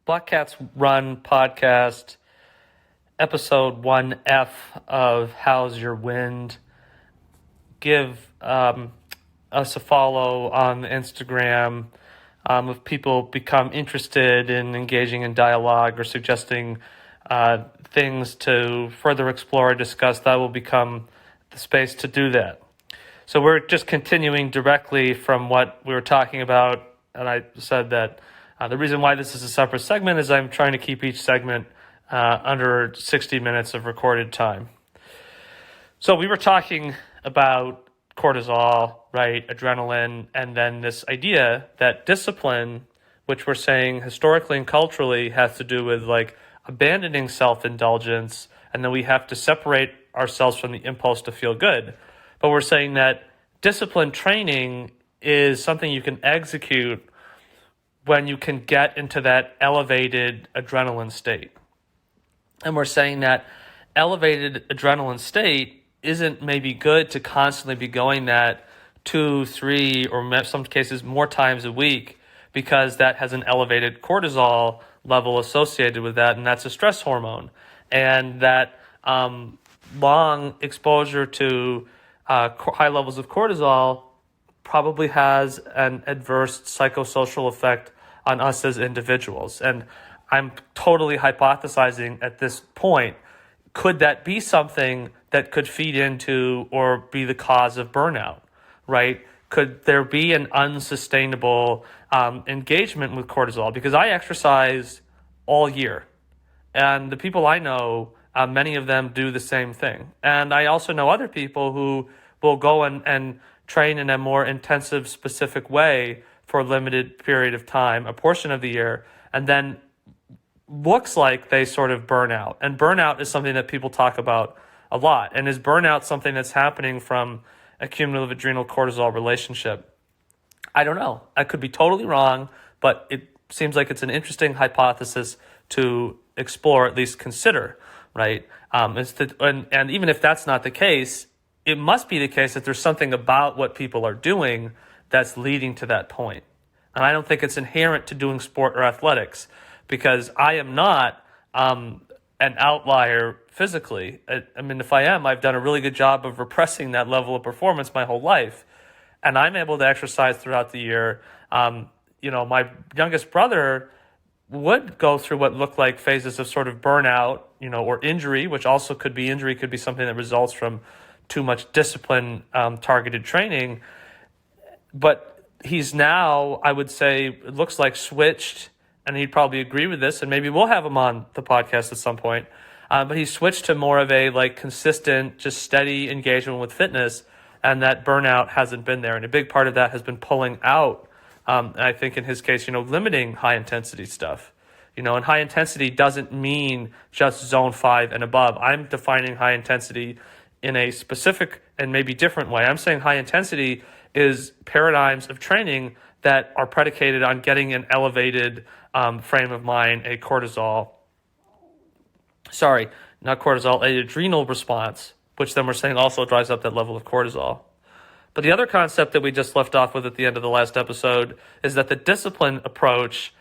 Black Cats Run podcast, episode 1F of How's Your Wind. Give us a follow on Instagram if people become interested in engaging in dialogue or suggesting things to further explore or discuss. That will become the space to do that. So we're just continuing directly from what we were talking about, and I said that the reason why this is a separate segment is I'm trying to keep each segment under 60 minutes of recorded time. So we were talking about cortisol, right, adrenaline, and then this idea that discipline, which we're saying historically and culturally has to do with like abandoning self-indulgence, and then we have to separate ourselves from the impulse to feel good. But we're saying that discipline training is something you can execute when you can get into that elevated adrenaline state. And we're saying that elevated adrenaline state isn't maybe good to constantly be going that 2, 3, or in some cases more times a week, because that has an elevated cortisol level associated with that, and that's a stress hormone. And that long exposure to high levels of cortisol probably has an adverse psychosocial effect on us as individuals. And I'm totally hypothesizing at this point, could that be something that could feed into or be the cause of burnout, right? Could there be an unsustainable engagement with cortisol? Because I exercise all year, and the people I know, many of them do the same thing. And I also know other people who will go and train in a more intensive, specific way for a limited period of time, a portion of the year, and then looks like they sort of burn out. And burnout is something that people talk about a lot. And is burnout something that's happening from a cumulative adrenal cortisol relationship? I don't know. I could be totally wrong, but it seems like it's an interesting hypothesis to explore, at least consider, right? And even if that's not the case, it must be the case that there's something about what people are doing that's leading to that point. And I don't think it's inherent to doing sport or athletics, because I am not an outlier physically. I mean, if I am, I've done a really good job of repressing that level of performance my whole life. And I'm able to exercise throughout the year. My youngest brother would go through what looked like phases of sort of burnout, or injury, which also could be injury, could be something that results from too much discipline, targeted training. But he's now, I would say, it looks like switched, and he'd probably agree with this, and maybe we'll have him on the podcast at some point. But he switched to more of a like consistent, just steady engagement with fitness, and that burnout hasn't been there. And a big part of that has been pulling out, I think in his case, limiting high intensity stuff. And high intensity doesn't mean just zone 5 and above. I'm defining high intensity in a specific and maybe different way. I'm saying high intensity is paradigms of training that are predicated on getting an elevated frame of mind, a adrenal response, which then we're saying also drives up that level of cortisol. But the other concept that we just left off with at the end of the last episode is that the discipline approach,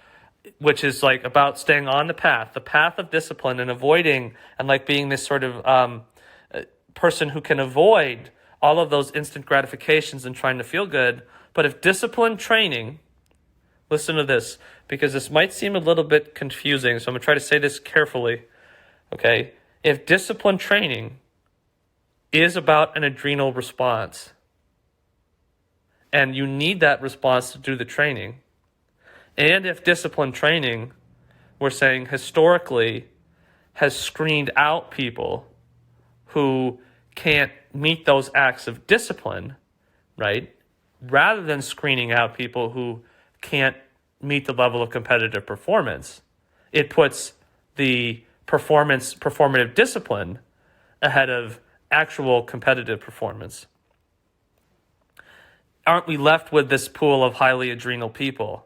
which is like about staying on the path of discipline, and avoiding, and like being this sort of person who can avoid all of those instant gratifications and trying to feel good. But if discipline training, listen to this, because this might seem a little bit confusing, so I'm going to try to say this carefully, okay? If discipline training is about an adrenal response, and you need that response to do the training, and if discipline training, we're saying historically, has screened out people who can't meet those acts of discipline, right? Rather than screening out people who can't meet the level of competitive performance, it puts the performative discipline ahead of actual competitive performance. Aren't we left with this pool of highly adrenal people?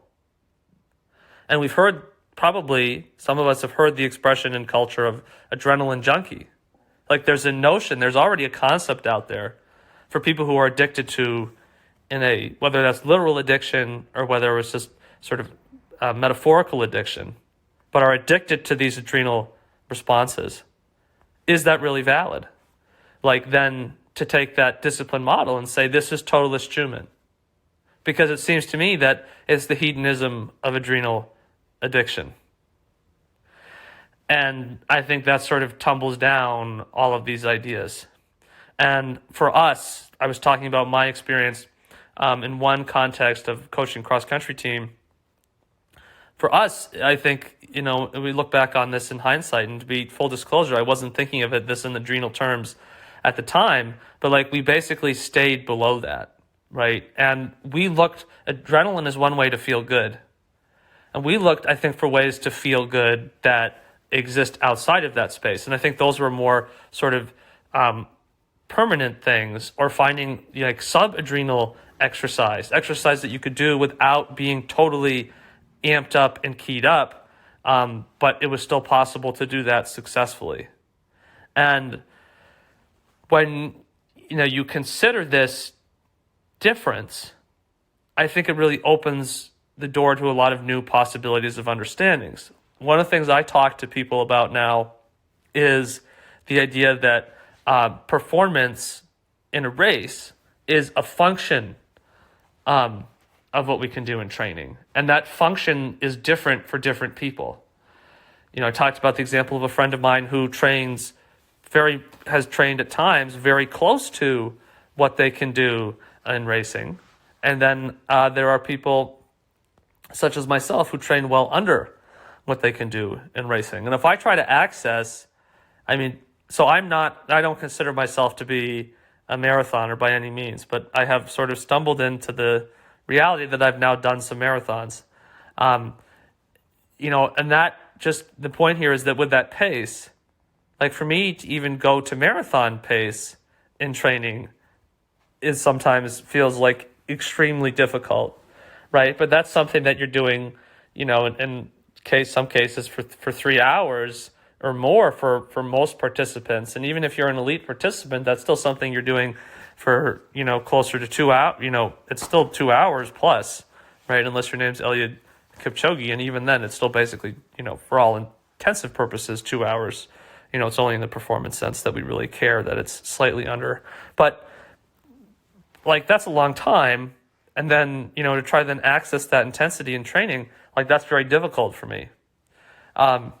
And we've heard, probably some of us have heard the expression in culture of adrenaline junkie. Like there's already a concept out there for people who are addicted to, whether that's literal addiction or whether it's just sort of metaphorical addiction, but are addicted to these adrenal responses, is that really valid? Like, then to take that discipline model and say, this is total eschew. Because it seems to me that it's the hedonism of adrenal addiction. And I think that sort of tumbles down all of these ideas. And for us, I was talking about my experience in one context of coaching cross-country team. For us, I think, we look back on this in hindsight, and to be full disclosure, I wasn't thinking of this in adrenal terms at the time, but like we basically stayed below that, right? And we looked, adrenaline is one way to feel good. And we looked, I think, for ways to feel good that exist outside of that space. And I think those were more sort of permanent things, or finding like sub-adrenal exercise that you could do without being totally amped up and keyed up, but it was still possible to do that successfully. And when you consider this difference, I think it really opens the door to a lot of new possibilities of understandings. One of the things I talk to people about now is the idea that performance in a race is a function of what we can do in training. And that function is different for different people. I talked about the example of a friend of mine who has trained at times very close to what they can do in racing. And then there are people such as myself who train well under what they can do in racing. And if I try to access, I don't consider myself to be a marathoner by any means, but I have sort of stumbled into the reality that I've now done some marathons. And that just, the point here is that with that pace, like for me to even go to marathon pace in training is sometimes feels like extremely difficult, right? But that's something that you're doing, in some cases for 3 hours or more for most participants. And even if you're an elite participant, that's still something you're doing for, closer to 2 hours. It's still 2 hours plus, right? Unless your name's Eliud Kipchoge. And even then, it's still basically, for all intensive purposes, 2 hours. It's only in the performance sense that we really care that it's slightly under. But, like, that's a long time. And then, to try then access that intensity in training, like, that's very difficult for me. And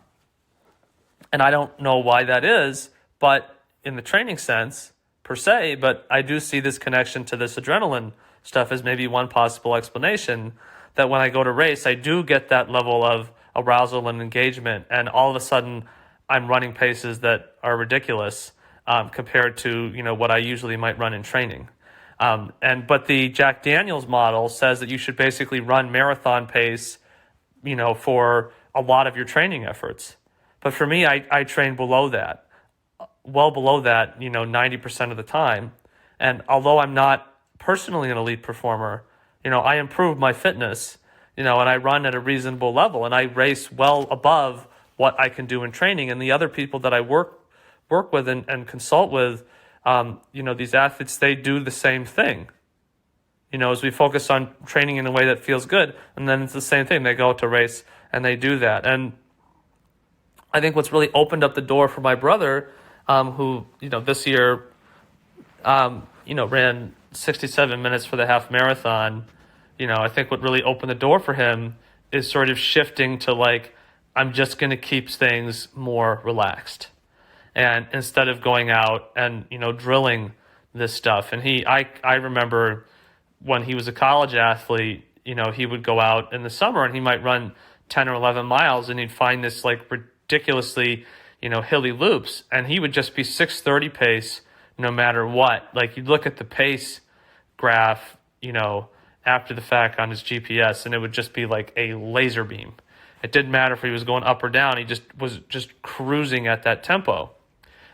I don't know why that is, but in the training sense, per se, but I do see this connection to this adrenaline stuff as maybe one possible explanation, that when I go to race, I do get that level of arousal and engagement, and all of a sudden I'm running paces that are ridiculous compared to, what I usually might run in training. But the Jack Daniels model says that you should basically run marathon pace, for a lot of your training efforts. But for me, I train below that, well below that, 90% of the time. And although I'm not personally an elite performer, I improve my fitness, and I run at a reasonable level, and I race well above what I can do in training. And the other people that I work with and consult with, these athletes, they do the same thing. As we focus on training in a way that feels good, and then it's the same thing. They go to race and they do that. And I think what's really opened up the door for my brother, who, this year, ran 67 minutes for the half marathon, I think what really opened the door for him is sort of shifting to like, I'm just going to keep things more relaxed. And instead of going out and, drilling this stuff. And I remember when he was a college athlete, he would go out in the summer and he might run 10 or 11 miles and he'd find this like ridiculously, hilly loops. And he would just be 6:30 pace no matter what. Like you'd look at the pace graph, after the fact on his GPS, and it would just be like a laser beam. It didn't matter if he was going up or down. He just was just cruising at that tempo.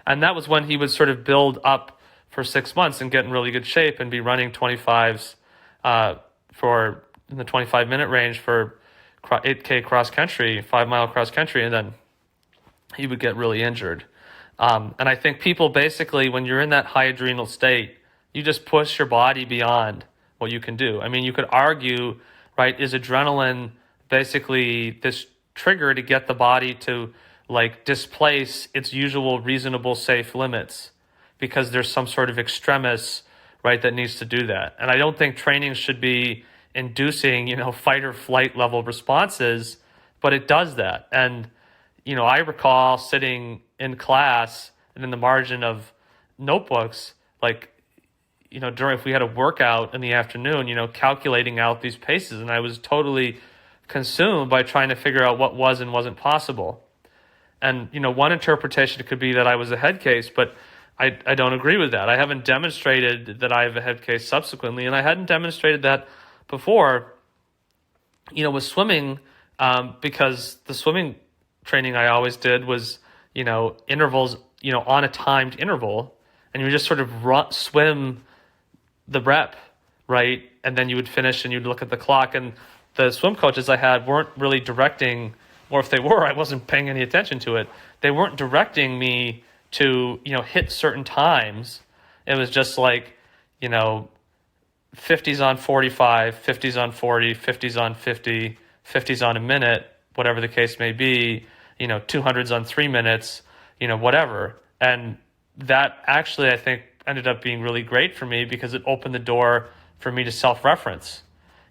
And that was when he would sort of build up for 6 months and get in really good shape and be running 25s in the 25-minute range for 8K cross country, 5-mile cross country, and then he would get really injured. And I think people basically, when you're in that high adrenal state, you just push your body beyond what you can do. I mean, you could argue, right, is adrenaline basically this trigger to get the body to like displace its usual reasonable safe limits because there's some sort of extremis, right, that needs to do that. And I don't think training should be inducing, fight or flight level responses, but it does that. And, I recall sitting in class and in the margin of notebooks, like, during, if we had a workout in the afternoon, calculating out these paces. And I was totally consumed by trying to figure out what was and wasn't possible. And, one interpretation could be that I was a head case, but I don't agree with that. I haven't demonstrated that I have a head case subsequently, and I hadn't demonstrated that before, with swimming, because the swimming training I always did was, intervals, on a timed interval, and you would just sort of swim the rep, right? And then you would finish and you'd look at the clock, and the swim coaches I had weren't really directing, or if they were, I wasn't paying any attention to it. They weren't directing me to, hit certain times. It was just like, 50s on 45, 50s on 40, 50s on 50, 50s on a minute, whatever the case may be, 200s on 3 minutes, whatever. And that actually, I think, ended up being really great for me because it opened the door for me to self-reference.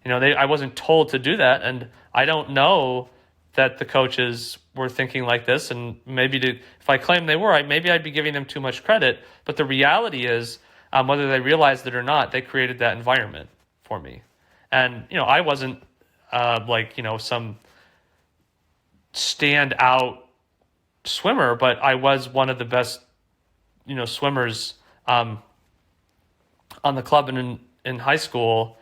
I wasn't told to do that, and I don't know that the coaches were thinking like this, and if I claim they were, maybe I'd be giving them too much credit. But the reality is, whether they realized it or not, they created that environment for me. And, I wasn't some standout swimmer, but I was one of the best, swimmers on the club and in high school.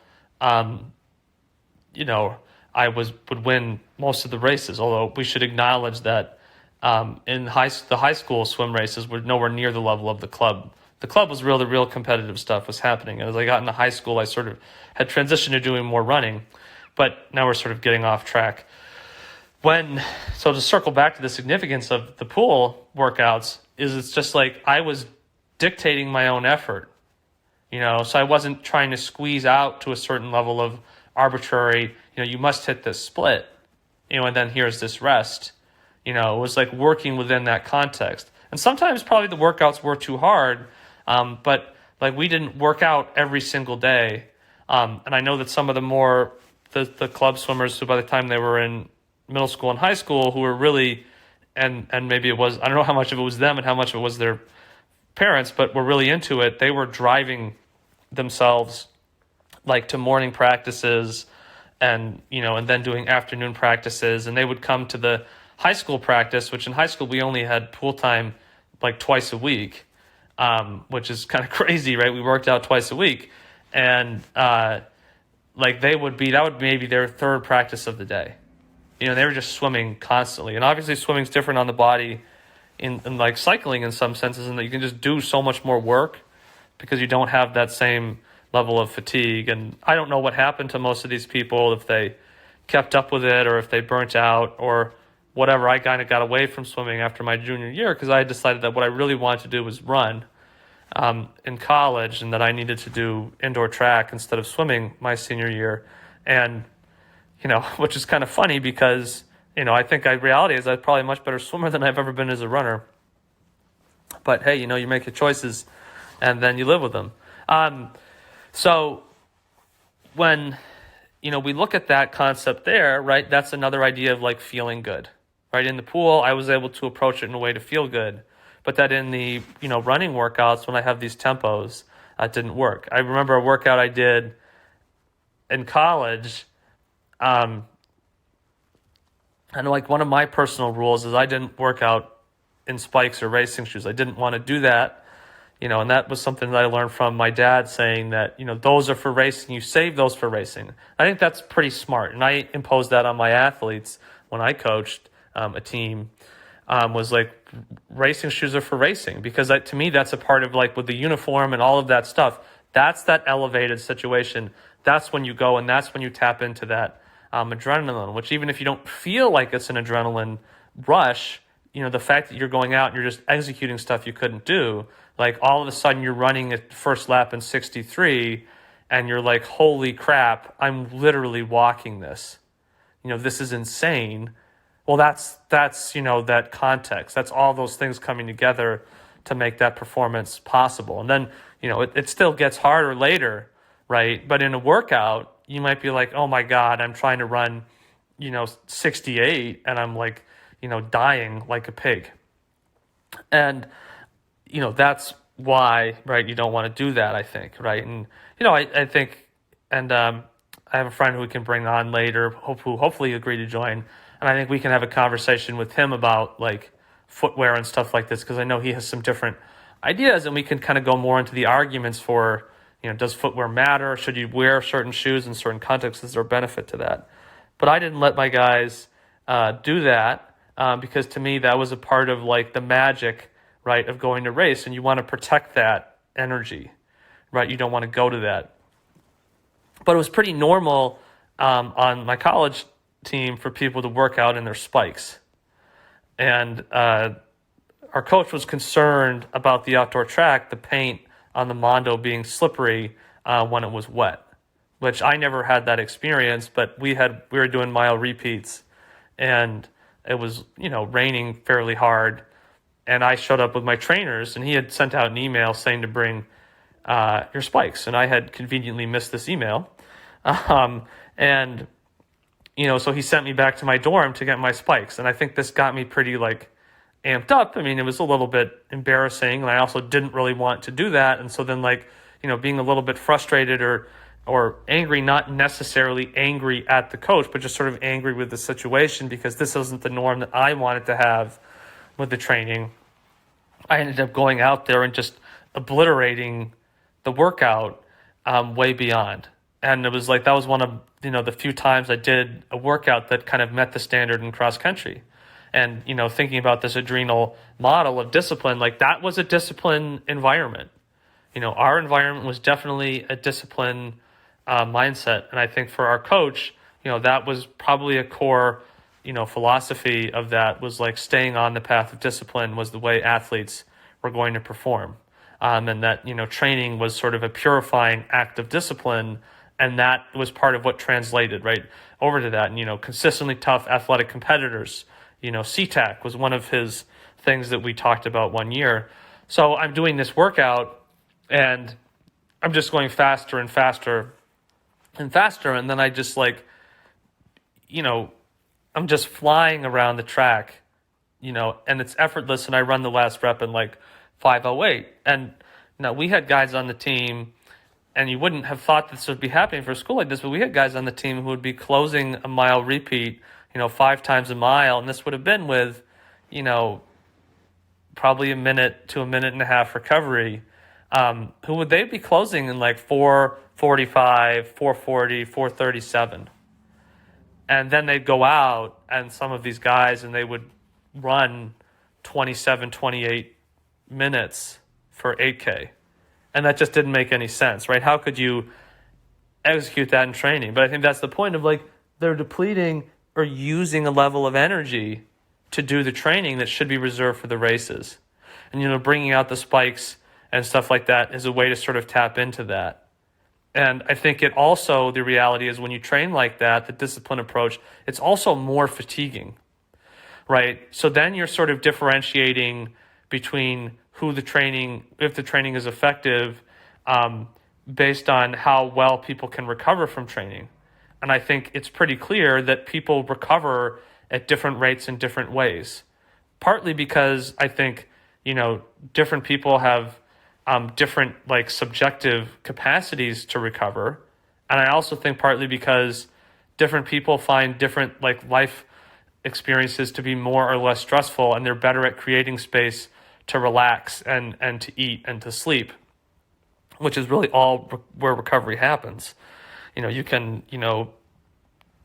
I would win most of the races, although we should acknowledge that in the high school swim races were nowhere near the level of the club. The club was the real competitive stuff was happening. And as I got into high school, I sort of had transitioned to doing more running, but now we're sort of getting off track. So to circle back to the significance of the pool workouts it's just like I was dictating my own effort, so I wasn't trying to squeeze out to a certain level of arbitrary, you must hit this split, and then here's this rest. It was like working within that context. And sometimes probably the workouts were too hard, but like we didn't work out every single day. And I know that some of the club swimmers who by the time they were in middle school and high school who were really, and maybe it was, I don't know how much of it was them and how much of it was their parents, but were really into it. They were driving themselves like to morning practices and, and then doing afternoon practices. And they would come to the high school practice, which in high school we only had pool time like twice a week, which is kind of crazy, right? We worked out twice a week. And that would maybe their third practice of the day. They were just swimming constantly. And obviously swimming's different on the body in like cycling in some senses, and that you can just do so much more work because you don't have that same level of fatigue. And I don't know what happened to most of these people, if they kept up with it or if they burnt out or whatever. I kind of got away from swimming after my junior year because I decided that what I really wanted to do was run in college, and that I needed to do indoor track instead of swimming my senior year. And, which is kind of funny because, I think reality is I'm probably a much better swimmer than I've ever been as a runner. But hey, you make your choices and then you live with them. So when, we look at that concept there, right, that's another idea of like feeling good, right? In the pool, I was able to approach it in a way to feel good, but that in the, running workouts, when I have these tempos, it didn't work. I remember a workout I did in college. And like one of my personal rules is I didn't work out in spikes or racing shoes. I didn't want to do that. And that was something that I learned from my dad, saying that, those are for racing. You save those for racing. I think that's pretty smart. And I imposed that on my athletes when I coached a team, was like racing shoes are for racing, because to me, that's a part of like with the uniform and all of that stuff. That's that elevated situation. That's when you go and that's when you tap into that adrenaline, which even if you don't feel like it's an adrenaline rush, the fact that you're going out and you're just executing stuff you couldn't do, like all of a sudden you're running at first lap in 63 and you're like, holy crap, I'm literally walking this. This is insane. Well, that's that context. That's all those things coming together to make that performance possible. And then it still gets harder later, right? But in a workout, you might be like, oh my God, I'm trying to run 68 and I'm like dying like a pig. And that's why, right, you don't want to do that, I think, right? And I think, and I have a friend who we can bring on later who hopefully agree to join, and I think we can have a conversation with him about like footwear and stuff like this, because I know he has some different ideas, and we can kind of go more into the arguments for does footwear matter? Should you wear certain shoes in certain contexts? Is there a benefit to that? But I didn't let my guys do that because to me that was a part of like the magic, right, of going to race, and you want to protect that energy, right? You don't want to go to that. But it was pretty normal on my college team for people to work out in their spikes. And our coach was concerned about the outdoor track, the paint on the Mondo being slippery when it was wet, which I never had that experience, but we were doing mile repeats and it was, raining fairly hard. And I showed up with my trainers and he had sent out an email saying to bring your spikes. And I had conveniently missed this email. And so he sent me back to my dorm to get my spikes. And I think this got me pretty like amped up. I mean, it was a little bit embarrassing, and I also didn't really want to do that. And so then being a little bit frustrated or angry, not necessarily angry at the coach, but just sort of angry with the situation because this isn't the norm that I wanted to have with the training. I ended up going out there and just obliterating the workout way beyond. And it was like, that was one of, the few times I did a workout that kind of met the standard in cross country. And, thinking about this adrenal model of discipline, like that was a discipline environment. Our environment was definitely a discipline mindset. And I think for our coach, that was probably a core, philosophy of that was like staying on the path of discipline was the way athletes were going to perform. And that, training was sort of a purifying act of discipline. And that was part of what translated right over to that. And, consistently tough athletic competitors, CTAC was one of his things that we talked about one year. So I'm doing this workout and I'm just going faster and faster and faster. And then I just I'm just flying around the track, and it's effortless. And I run the last rep in like 5:08. And now we had guys on the team, and you wouldn't have thought this would be happening for a school like this, but we had guys on the team who would be closing a mile repeat, 5 times a mile. And this would have been with, probably a minute to a minute and a half recovery. Who would they be closing in like 4:45, 4:40, 4:37? And then they'd go out, and some of these guys, and they would run 27, 28 minutes for 8K. And that just didn't make any sense, right? How could you execute that in training? But I think that's the point of like, they're depleting or using a level of energy to do the training that should be reserved for the races. And, bringing out the spikes and stuff like that is a way to sort of tap into that. And I think it also, the reality is when you train like that, the discipline approach, it's also more fatiguing, right? So then you're sort of differentiating between if the training is effective, based on how well people can recover from training. And I think it's pretty clear that people recover at different rates in different ways, partly because I think, different people have different like subjective capacities to recover. And I also think partly because different people find different like life experiences to be more or less stressful, and they're better at creating space to relax and to eat and to sleep, which is really all where recovery happens. You can,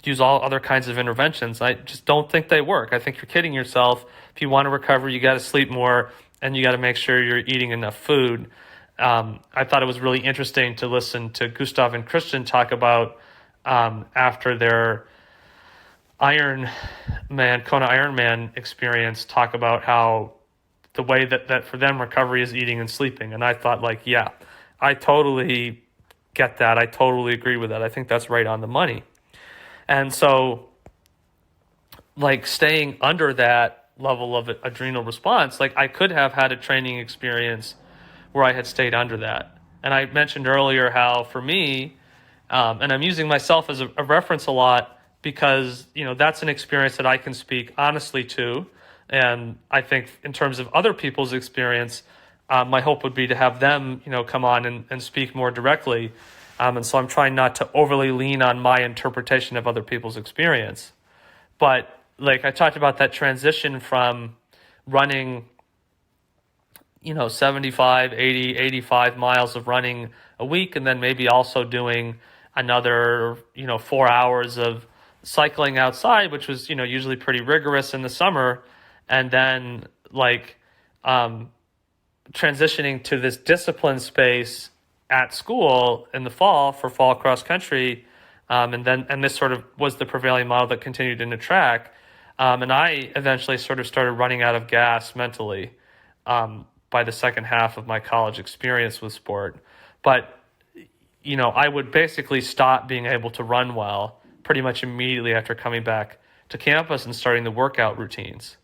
use all other kinds of interventions. I just don't think they work. I think you're kidding yourself. If you want to recover, you got to sleep more and you got to make sure you're eating enough food. I thought it was really interesting to listen to Gustav and Christian talk about after their Kona Ironman experience, talk about how the way that for them recovery is eating and sleeping. And I thought yeah, I totally get that. I totally agree with that. I think that's right on the money. And so like staying under that level of adrenal response, like I could have had a training experience where I had stayed under that. And I mentioned earlier how for me, and I'm using myself as a reference a lot because, that's an experience that I can speak honestly to. And I think in terms of other people's experience, my hope would be to have them, come on and speak more directly. And so I'm trying not to overly lean on my interpretation of other people's experience. But like I talked about that transition from running, 75, 80, 85 miles of running a week, and then maybe also doing another, 4 hours of cycling outside, which was, usually pretty rigorous in the summer. And then transitioning to this discipline space at school in the fall for fall cross country. And this sort of was the prevailing model that continued in the track. And I eventually sort of started running out of gas mentally by the second half of my college experience with sport. But, I would basically stop being able to run well pretty much immediately after coming back to campus and starting the workout routines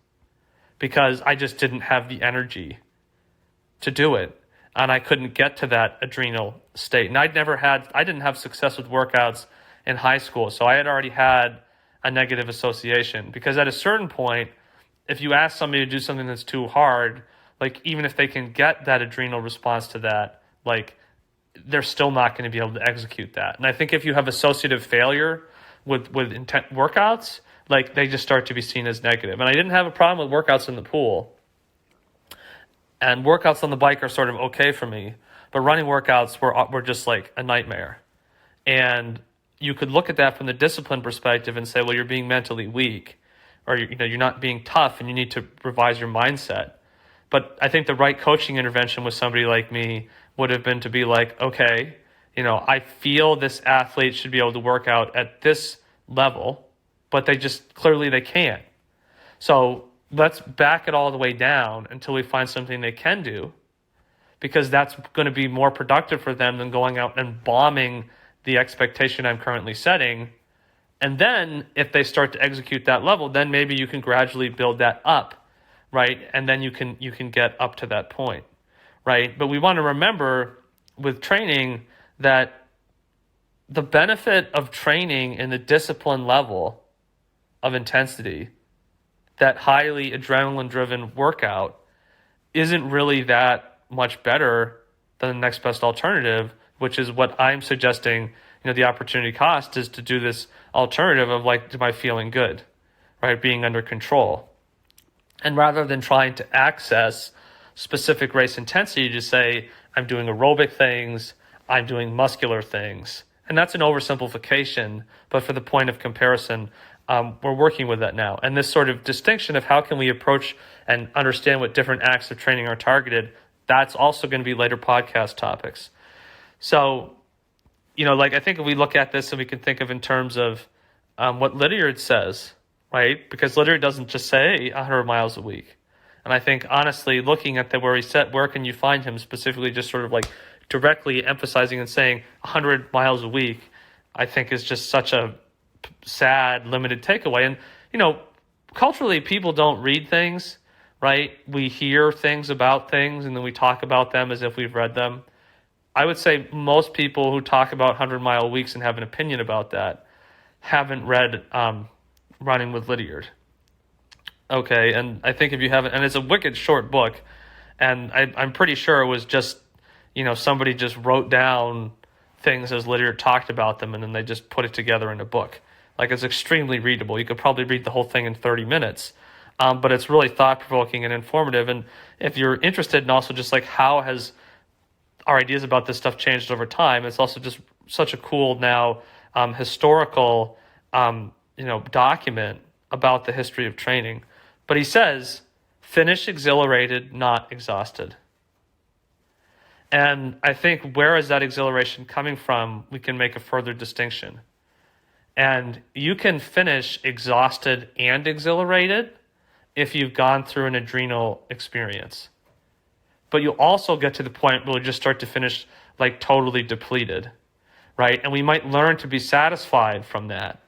because I just didn't have the energy to do it. And I couldn't get to that adrenal state. And I didn't have success with workouts in high school. So I had already had a negative association because at a certain point, if you ask somebody to do something that's too hard, like even if they can get that adrenal response to that, like they're still not going to be able to execute that. And I think if you have associative failure with intent workouts, like they just start to be seen as negative. And I didn't have a problem with workouts in the pool. And workouts on the bike are sort of okay for me, but running workouts were just like a nightmare. And you could look at that from the discipline perspective and say, well, you're being mentally weak, or you're not being tough, and you need to revise your mindset. But I think the right coaching intervention with somebody like me would have been to be like, okay, I feel this athlete should be able to work out at this level, but they can't. So let's back it all the way down until we find something they can do, because that's going to be more productive for them than going out and bombing the expectation I'm currently setting. And then if they start to execute that level, then maybe you can gradually build that up, right? And then you can get up to that point, right? But we want to remember with training that the benefit of training in the discipline level of intensity, that highly adrenaline-driven workout, isn't really that much better than the next best alternative, which is what I'm suggesting. The opportunity cost is to do this alternative of like, am I feeling good, right? Being under control. And rather than trying to access specific race intensity, to say, I'm doing aerobic things, I'm doing muscular things. And that's an oversimplification, but for the point of comparison, we're working with that now. And this sort of distinction of how can we approach and understand what different acts of training are targeted, that's also going to be later podcast topics. So, I think if we look at this and we can think of in terms of what Lydiard says, right? Because Lydiard doesn't just say 100 miles a week. And I think, honestly, looking at where he said, where can you find him specifically, just sort of like directly emphasizing and saying 100 miles a week, I think is just such a sad, limited takeaway. And, culturally, people don't read things, right? We hear things about things, and then we talk about them as if we've read them. I would say most people who talk about 100-mile weeks and have an opinion about that haven't read Running with Lydiard. Okay, and I think if you haven't, and it's a wicked short book, and I'm pretty sure it was just, somebody just wrote down things as Lydiard talked about them, and then they just put it together in a book. Like, it's extremely readable. You could probably read the whole thing in 30 minutes, but it's really thought-provoking and informative. And if you're interested in also just like how has our ideas about this stuff changed over time, it's also just such a cool now historical document about the history of training. But he says, finish exhilarated, not exhausted. And I think where is that exhilaration coming from, we can make a further distinction. And you can finish exhausted and exhilarated if you've gone through an adrenal experience. But you'll also get to the point where you'll just start to finish like totally depleted, right? And we might learn to be satisfied from that.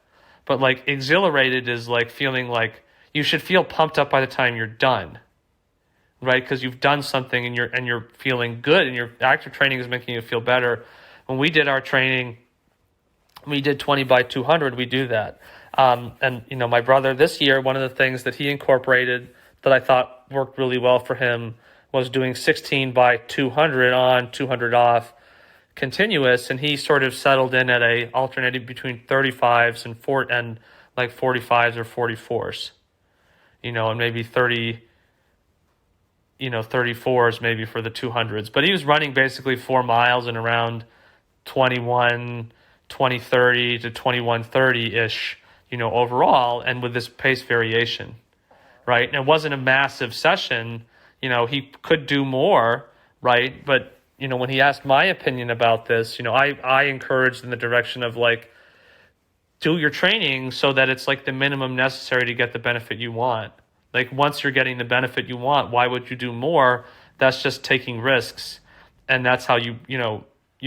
But like exhilarated is like feeling like you should feel pumped up by the time you're done, right? Because you've done something and you're feeling good, and your active training is making you feel better. When we did our training, we did 20 by 200. We do that, and my brother this year, one of the things that he incorporated that I thought worked really well for him was doing 16 by 200 on, 200 off, continuous, and he sort of settled in at a alternating between 35s and like 45s or 44s, and maybe 34s maybe for the 200s. But he was running basically 4 miles in around 2030 to 2130-ish, overall, and with this pace variation, right? And it wasn't a massive session. He could do more, right? But, when he asked my opinion about this, I encouraged in the direction of like, do your training so that it's like the minimum necessary to get the benefit you want. Like once you're getting the benefit you want, why would you do more? That's just taking risks. And that's how you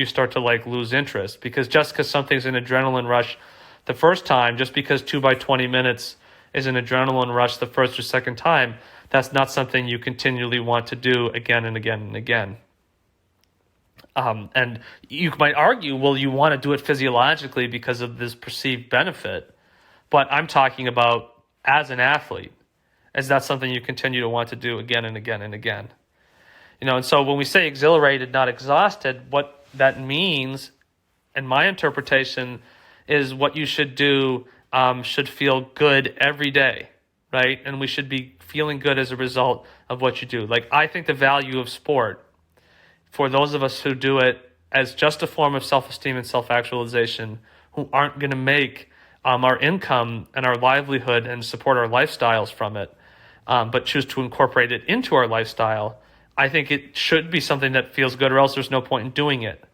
start to like lose interest, because just because something's an adrenaline rush the first time, just because 2 by 20 minutes is an adrenaline rush the first or second time, that's not something you continually want to do again and again and again. And you might argue, well, you want to do it physiologically because of this perceived benefit. But I'm talking about as an athlete. Is that something you continue to want to do again and again and again? And so when we say exhilarated, not exhausted, what that means, in my interpretation, is what you should do should feel good every day, right? And we should be feeling good as a result of what you do. Like, I think the value of sport, for those of us who do it as just a form of self-esteem and self-actualization, who aren't going to make our income and our livelihood and support our lifestyles from it, but choose to incorporate it into our lifestyle, I think it should be something that feels good, or else there's no point in doing it.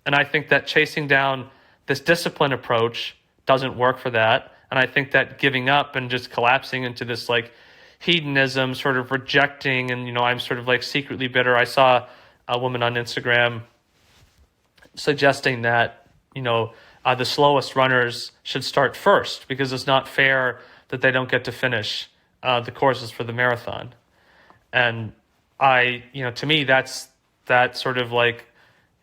And I think that chasing down this discipline approach doesn't work for that. And I think that giving up and just collapsing into this like hedonism, sort of rejecting, and I'm sort of like secretly bitter. I saw a woman on Instagram suggesting that the slowest runners should start first, because it's not fair that they don't get to finish the courses for the marathon. And to me, that's that sort of like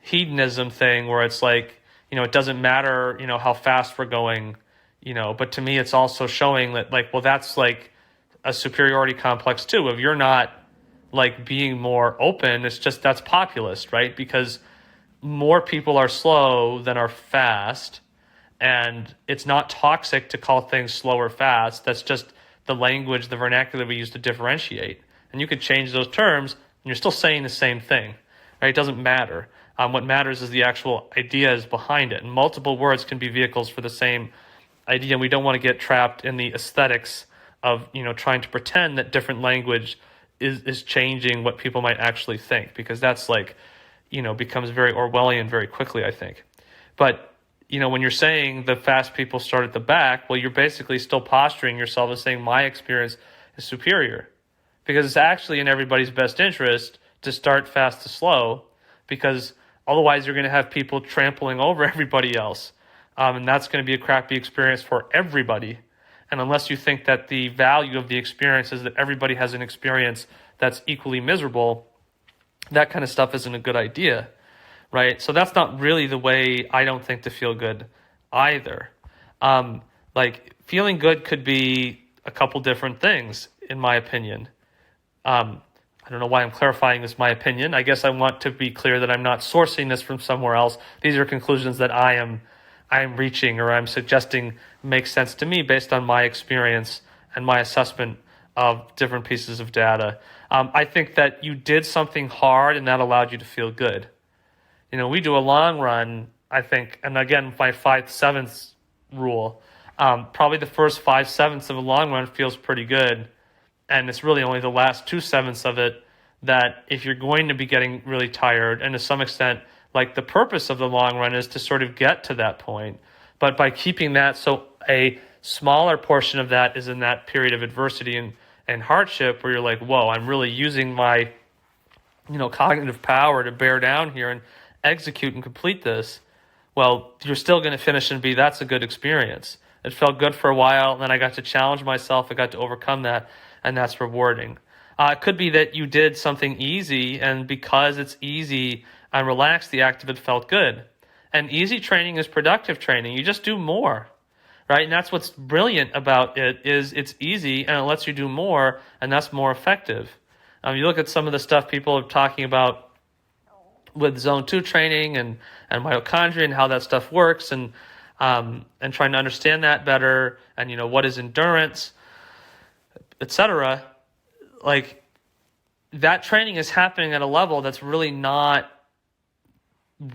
hedonism thing where it's like, it doesn't matter, how fast we're going, but to me, it's also showing that like, well, that's like a superiority complex too. If you're not like being more open, it's just, that's populist, right? Because more people are slow than are fast, and it's not toxic to call things slow or fast. That's just the language, the vernacular we use to differentiate. And you could change those terms, and you're still saying the same thing, right? It doesn't matter. What matters is the actual ideas behind it. And multiple words can be vehicles for the same idea. And we don't want to get trapped in the aesthetics of, trying to pretend that different language is changing what people might actually think, because that's like, becomes very Orwellian very quickly, I think. But, when you're saying the fast people start at the back, well, you're basically still posturing yourself as saying my experience is superior, because it's actually in everybody's best interest to start fast to slow, because otherwise you're going to have people trampling over everybody else. And that's going to be a crappy experience for everybody. And unless you think that the value of the experience is that everybody has an experience that's equally miserable, that kind of stuff isn't a good idea, right? So that's not really the way, I don't think, to feel good either. Like, feeling good could be a couple different things, in my opinion. I don't know why I'm clarifying this, my opinion. I guess I want to be clear that I'm not sourcing this from somewhere else. These are conclusions that I am reaching, or I'm suggesting make sense to me based on my experience and my assessment of different pieces of data. I think that you did something hard and that allowed you to feel good. We do a long run, I think, and again, my 5/7 rule, probably the first 5/7 of a long run feels pretty good. And it's really only the last 2/7 of it that, if you're going to be getting really tired, and to some extent, like, the purpose of the long run is to sort of get to that point. But by keeping that, so a smaller portion of that is in that period of adversity and hardship where you're like, whoa, I'm really using my, cognitive power to bear down here and execute and complete this. Well, you're still going to finish and be, that's a good experience. It felt good for a while, and then I got to challenge myself. I got to overcome that, and that's rewarding. It could be that you did something easy, and because it's easy and relaxed, the act of it felt good. And easy training is productive training. You just do more, right? And that's what's brilliant about it, is it's easy and it lets you do more, and that's more effective. You look at some of the stuff people are talking about with zone 2 training and mitochondria and how that stuff works, and trying to understand that better, and what is endurance, etc. Like, that training is happening at a level that's really not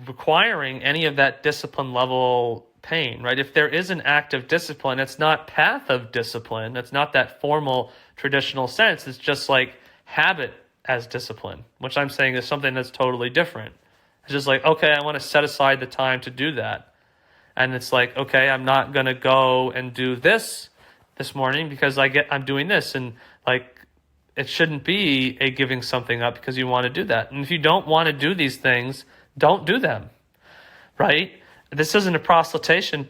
requiring any of that discipline level pain, right? If there is an active discipline, it's not path of discipline. It's not that formal traditional sense. It's just like habit as discipline, which I'm saying is something that's totally different. It's just like, okay, I want to set aside the time to do that. And it's like, okay, I'm not going to go and do this morning because I'm doing this. And like, it shouldn't be a giving something up because you want to do that. And if you don't want to do these things, don't do them, right? This isn't a proselytizing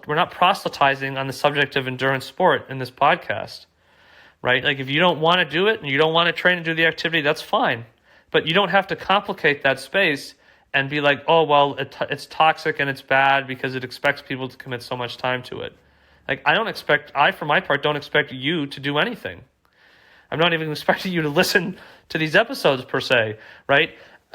we're not proselytizing on the subject of endurance sport in this podcast, right? Like, if you don't want to do it and you don't want to train and do the activity, that's fine. But you don't have to complicate that space and be like, oh, well, it's toxic and it's bad because it expects people to commit so much time to it. Like, I, for my part, don't expect you to do anything. I'm not even expecting you to listen to these episodes per se, right?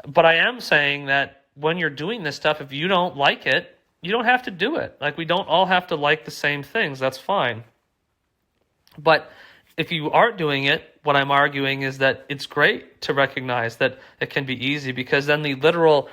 But I am saying that when you're doing this stuff, if you don't like it, you don't have to do it. Like, we don't all have to like the same things. That's fine. But if you are doing it, what I'm arguing is that it's great to recognize that it can be easy, because then the literal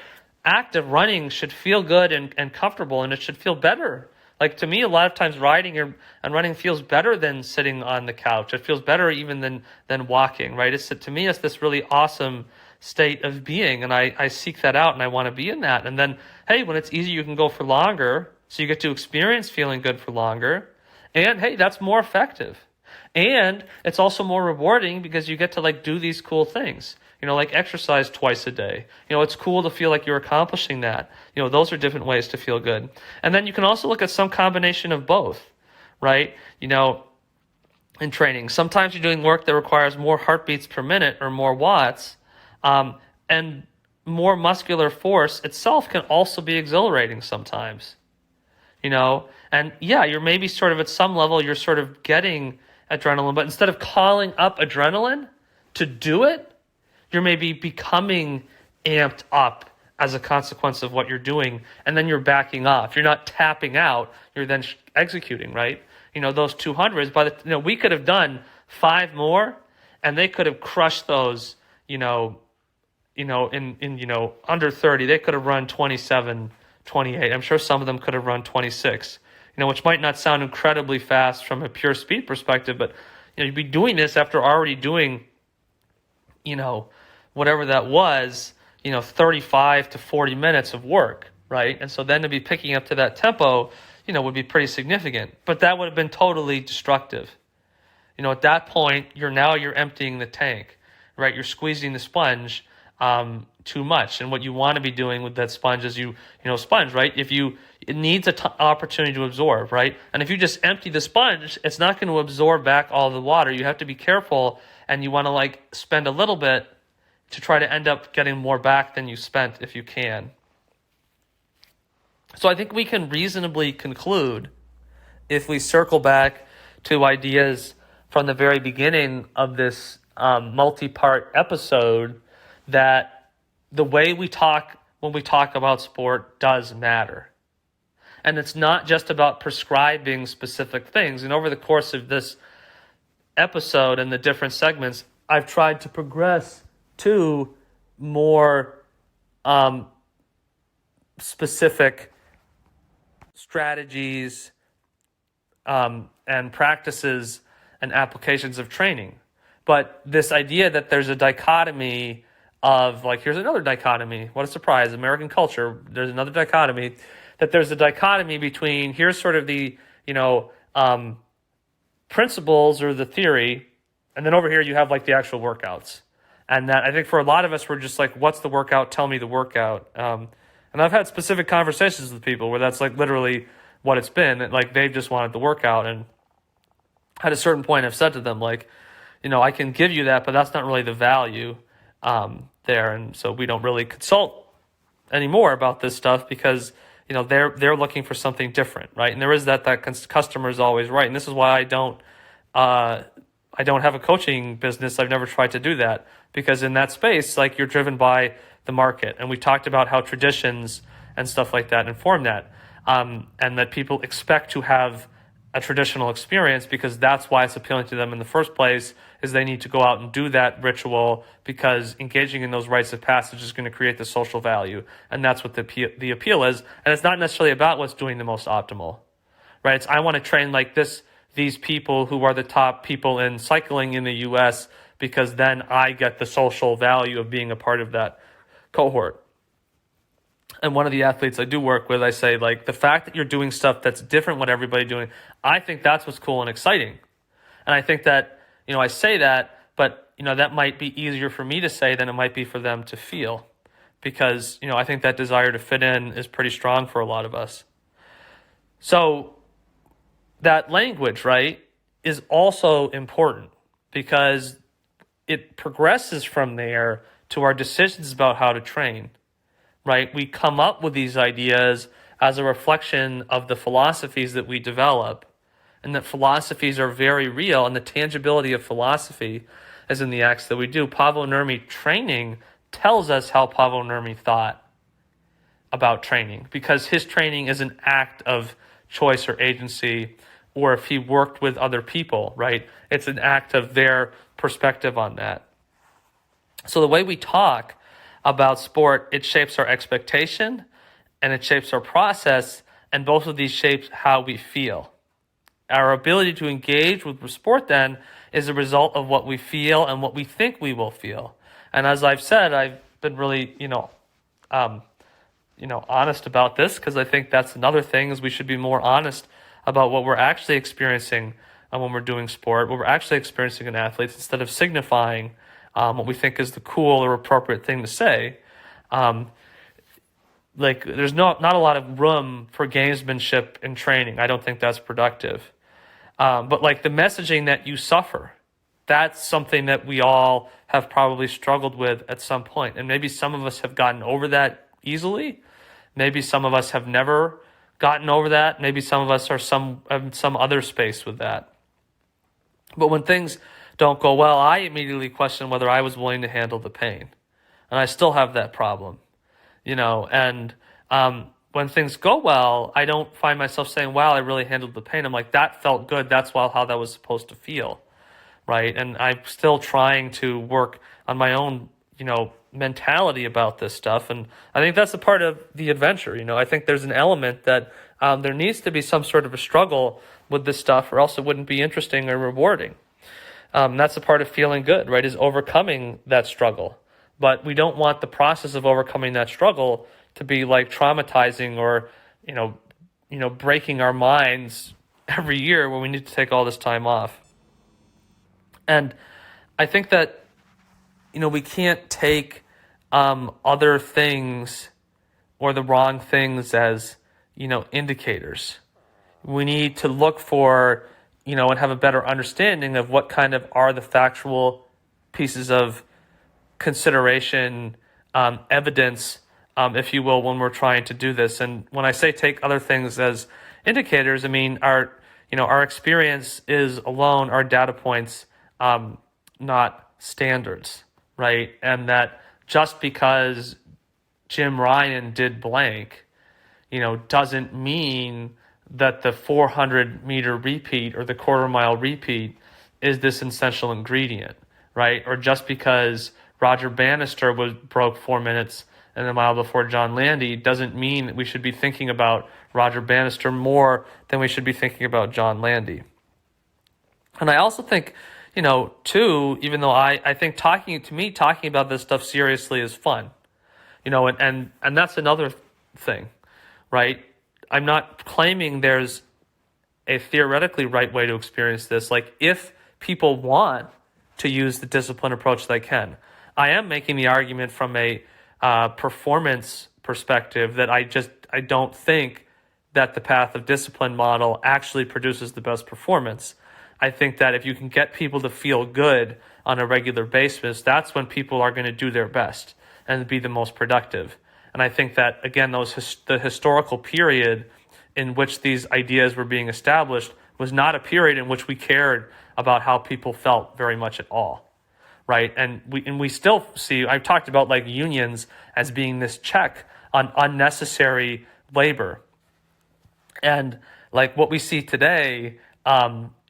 act of running should feel good and comfortable, and it should feel better. Like, to me, a lot of times riding and running feels better than sitting on the couch. It feels better even than walking, right? To me, it's this really awesome state of being, and I seek that out, and I want to be in that. And then, hey, when it's easy, you can go for longer, so you get to experience feeling good for longer. And hey, that's more effective. And it's also more rewarding because you get to like do these cool things. Like exercise twice a day. It's cool to feel like you're accomplishing that. Those are different ways to feel good. And then you can also look at some combination of both, right? In training, sometimes you're doing work that requires more heartbeats per minute or more watts, and more muscular force itself can also be exhilarating sometimes, and yeah, you're maybe sort of at some level, you're sort of getting adrenaline, but instead of calling up adrenaline to do it, you're maybe becoming amped up as a consequence of what you're doing, and then you're backing off. You're not tapping out, you're then executing, right? Those 200s, we could have done 5 more, and they could have crushed those, in under 30. They could have run 27, 28. I'm sure some of them could have run 26, which might not sound incredibly fast from a pure speed perspective, but you'd be doing this after already doing, whatever that was, 35 to 40 minutes of work, right? And so then to be picking up to that tempo, would be pretty significant. But that would have been totally destructive. At that point, you're emptying the tank, right? You're squeezing the sponge too much. And what you want to be doing with that sponge is sponge, right? It needs an opportunity to absorb, right? And if you just empty the sponge, it's not going to absorb back all the water. You have to be careful, and you want to spend a little bit to try to end up getting more back than you spent if you can. So I think we can reasonably conclude, if we circle back to ideas from the very beginning of this multi-part episode, that the way we talk when we talk about sport does matter. And it's not just about prescribing specific things. And over the course of this episode and the different segments, I've tried to progress to more specific strategies and practices and applications of training. But this idea that there's a dichotomy of, here's another dichotomy. What a surprise. American culture, there's another dichotomy. That there's a dichotomy between, here's sort of the, principles or the theory, and then over here you have the actual workouts. And that, I think for a lot of us, we're just what's the workout? Tell me the workout. And I've had specific conversations with people where that's literally what it's been. Like, they've just wanted the workout. And at a certain point, I've said to them, like, I can give you that, but that's not really the value there. And so we don't really consult anymore about this stuff because, they're looking for something different, right? And there is that customer is always right. And this is why I don't have a coaching business. I've never tried to do that because in that space, like, you're driven by the market. And we talked about how traditions and stuff like that inform that. And that people expect to have a traditional experience because that's why it's appealing to them in the first place, is they need to go out and do that ritual because engaging in those rites of passage is going to create the social value. And that's what the appeal is. And it's not necessarily about what's doing the most optimal, right? It's, I want to train like these people who are the top people in cycling in the US because then I get the social value of being a part of that cohort. And one of the athletes I do work with, I say, like, the fact that you're doing stuff that's different what everybody's doing, I think that's what's cool and exciting. And I think that, I say that, but, that might be easier for me to say than it might be for them to feel. Because, I think that desire to fit in is pretty strong for a lot of us. So that language, right, is also important because it progresses from there to our decisions about how to train. Right? We come up with these ideas as a reflection of the philosophies that we develop, and that philosophies are very real, and the tangibility of philosophy is in the acts that we do. Paavo Nurmi training tells us how Paavo Nurmi thought about training, because his training is an act of choice or agency, or if he worked with other people, right? It's an act of their perspective on that. So the way we talk about sport, it shapes our expectation and it shapes our process, and both of these shapes how we feel. Our ability to engage with sport then is a result of what we feel and what we think we will feel. And as I've said, I've been really, honest about this, because I think that's another thing, is we should be more honest about what we're actually experiencing when we're doing sport, what we're actually experiencing in athletes, instead of signifying what we think is the cool or appropriate thing to say. There's not a lot of room for gamesmanship in training. I don't think that's productive. But like the messaging that you suffer, that's something that we all have probably struggled with at some point. And maybe some of us have gotten over that easily. Maybe some of us have never gotten over that. Maybe some of us are some other space with that. But when things don't go well, I immediately question whether I was willing to handle the pain. And I still have that problem, and when things go well, I don't find myself saying, wow, I really handled the pain. I'm like, that felt good. That's how that was supposed to feel, right? And I'm still trying to work on my own, mentality about this stuff. And I think that's a part of the adventure. I think there's an element that there needs to be some sort of a struggle with this stuff, or else it wouldn't be interesting or rewarding. That's a part of feeling good, right, is overcoming that struggle. But we don't want the process of overcoming that struggle to be like traumatizing or, breaking our minds every year when we need to take all this time off. And I think that, we can't take other things or the wrong things as, indicators. We need to look for, and have a better understanding of what kind of are the factual pieces of consideration, evidence, if you will, when we're trying to do this. And when I say take other things as indicators, I mean our experience is alone our data points, not standards, right? And that just because Jim Ryan did blank, doesn't mean that the 400-meter repeat or the quarter-mile repeat is this essential ingredient, right? Or just because Roger Bannister broke 4 minutes and a mile before John Landy doesn't mean that we should be thinking about Roger Bannister more than we should be thinking about John Landy. And I also think, too, even though I think talking about this stuff seriously is fun, and that's another thing, right? I'm not claiming there's a theoretically right way to experience this. Like, if people want to use the discipline approach, they can. I am making the argument from a performance perspective that I don't think that the path of discipline model actually produces the best performance. I think that if you can get people to feel good on a regular basis, that's when people are going to do their best and be the most productive. And I think that, again, the historical period in which these ideas were being established was not a period in which we cared about how people felt very much at all, right? And we still see, I've talked about like unions as being this check on unnecessary labor. And like what we see today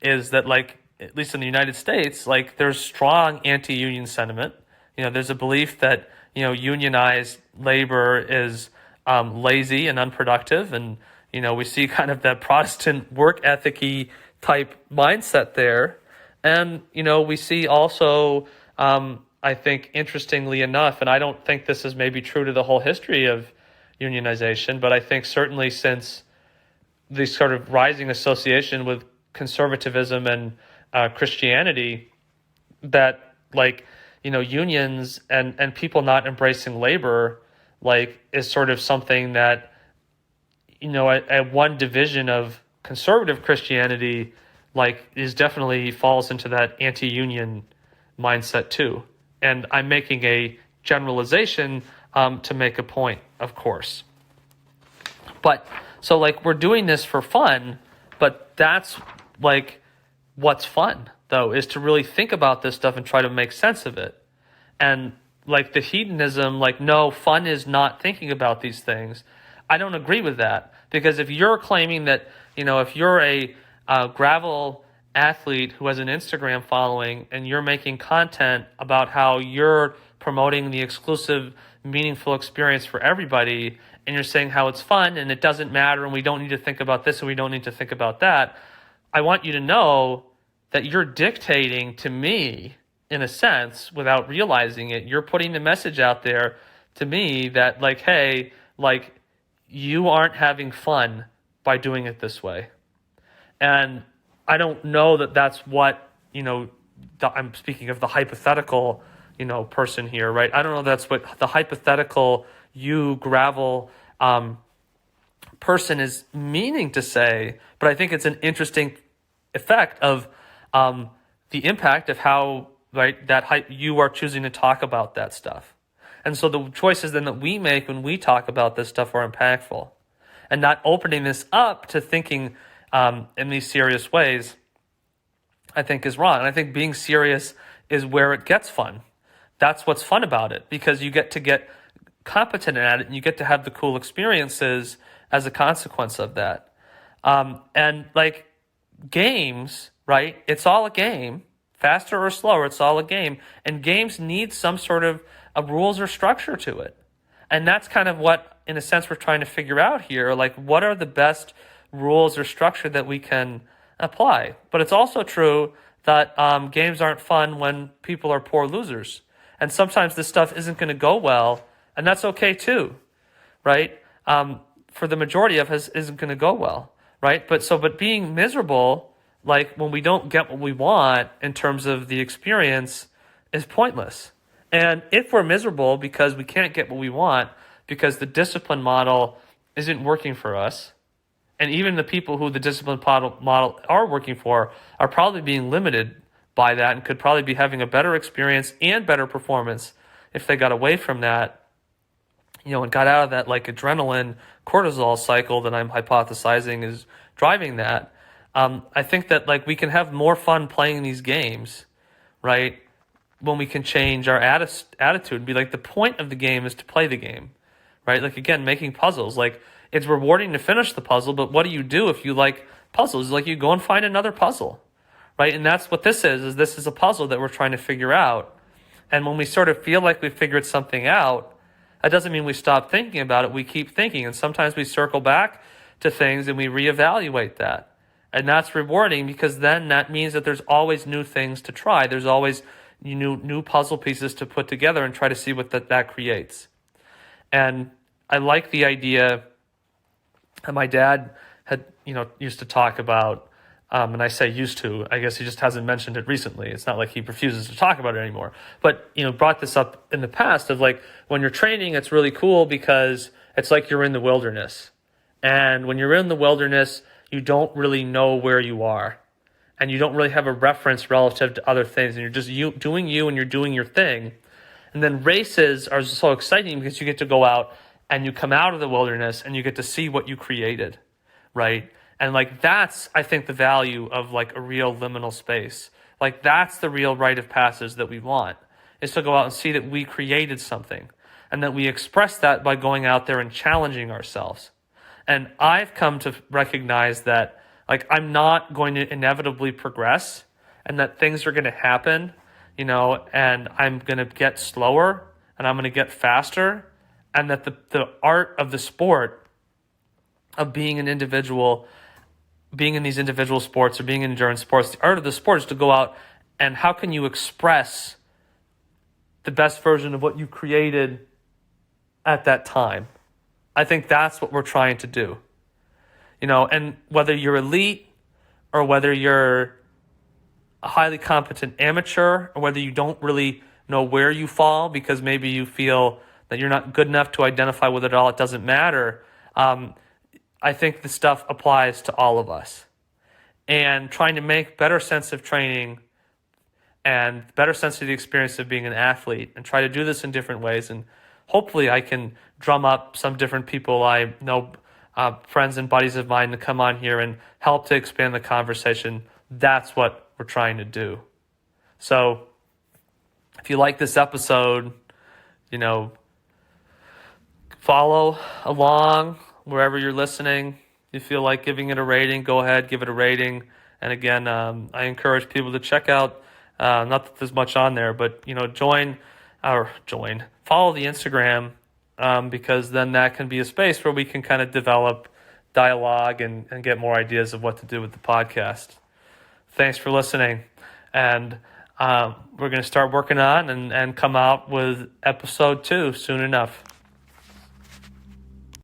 is that, like, at least in the United States, like there's strong anti-union sentiment. There's a belief that, unionized labor is lazy and unproductive. And, we see kind of that Protestant work ethic-y type mindset there. And, we see also, I think, interestingly enough, and I don't think this is maybe true to the whole history of unionization, but I think certainly since the sort of rising association with conservatism and Christianity, that unions and people not embracing labor is sort of something that at one division of conservative Christianity is definitely falls into that anti-union mindset too. And I'm making a generalization to make a point, of course. But so we're doing this for fun, but that's what's fun though, is to really think about this stuff and try to make sense of it. And the hedonism, no, fun is not thinking about these things. I don't agree with that, because if you're claiming that, if you're a gravel athlete who has an Instagram following and you're making content about how you're promoting the exclusive, meaningful experience for everybody, and you're saying how it's fun and it doesn't matter and we don't need to think about this and we don't need to think about that, I want you to know that you're dictating to me, in a sense, without realizing it. You're putting the message out there to me that hey, you aren't having fun by doing it this way. And I don't know that that's what, I'm speaking of the hypothetical, person here, right? I don't know that's what the hypothetical you gravel person is meaning to say, but I think it's an interesting effect of the impact of how, right, that you are choosing to talk about that stuff. And so the choices then that we make when we talk about this stuff are impactful. And not opening this up to thinking in these serious ways, I think is wrong. And I think being serious is where it gets fun. That's what's fun about it, because you get to get competent at it and you get to have the cool experiences as a consequence of that. And games, right? It's all a game, faster or slower, it's all a game. And games need some sort of rules or structure to it. And that's kind of what, in a sense, we're trying to figure out here. What are the best rules or structure that we can apply? But it's also true that games aren't fun when people are poor losers. And sometimes this stuff isn't going to go well, and that's okay too, right? For the majority of us, isn't going to go well, right? But being miserable, when we don't get what we want in terms of the experience, is pointless. And if we're miserable because we can't get what we want, because the discipline model isn't working for us, and even the people who the discipline model are working for are probably being limited by that and could probably be having a better experience and better performance if they got away from that, and got out of that adrenaline cortisol cycle that I'm hypothesizing is driving that. I think that we can have more fun playing these games, right? When we can change our attitude and be the point of the game is to play the game, right? Again, making puzzles, it's rewarding to finish the puzzle, but what do you do if you like puzzles? You go and find another puzzle, right? And that's what this is this is a puzzle that we're trying to figure out. And when we sort of feel like we've figured something out, that doesn't mean we stop thinking about it. We keep thinking. And sometimes we circle back to things and we reevaluate that. And that's rewarding, because then that means that there's always new things to try. There's always new puzzle pieces to put together and try to see what that creates. And I like the idea, and my dad had, used to talk about, and I say used to, I guess he just hasn't mentioned it recently. It's not like he refuses to talk about it anymore. But, brought this up in the past of when you're training, it's really cool because it's like you're in the wilderness. And when you're in the wilderness, you don't really know where you are. And you don't really have a reference relative to other things. And you're just doing you and you're doing your thing. And then races are so exciting because you get to go out and you come out of the wilderness and you get to see what you created, right? And like that's, I think, the value of like a real liminal space. Like that's the real rite of passage that we want, is to go out and see that we created something and that we express that by going out there and challenging ourselves. And I've come to recognize that like I'm not going to inevitably progress and that things are going to happen, and I'm going to get slower and I'm going to get faster, and that the art of the sport of being an individual, being in these individual sports or being in endurance sports, the art of the sport is to go out and how can you express the best version of what you created at that time. I think that's what we're trying to do. And whether you're elite or whether you're a highly competent amateur or whether you don't really know where you fall because maybe you feel that you're not good enough to identify with it all, it doesn't matter. I think the stuff applies to all of us. And trying to make better sense of training and better sense of the experience of being an athlete and try to do this in different ways. And hopefully I can drum up some different people I know, friends and buddies of mine, to come on here and help to expand the conversation. That's what we're trying to do. So if you like this episode, follow along wherever you're listening. You feel like giving it a rating, go ahead, give it a rating. And again, I encourage people to check out, not that there's much on there, but, follow the Instagram, because then that can be a space where we can kind of develop dialogue and get more ideas of what to do with the podcast. Thanks for listening. And we're going to start working on and come out with episode 2 soon enough.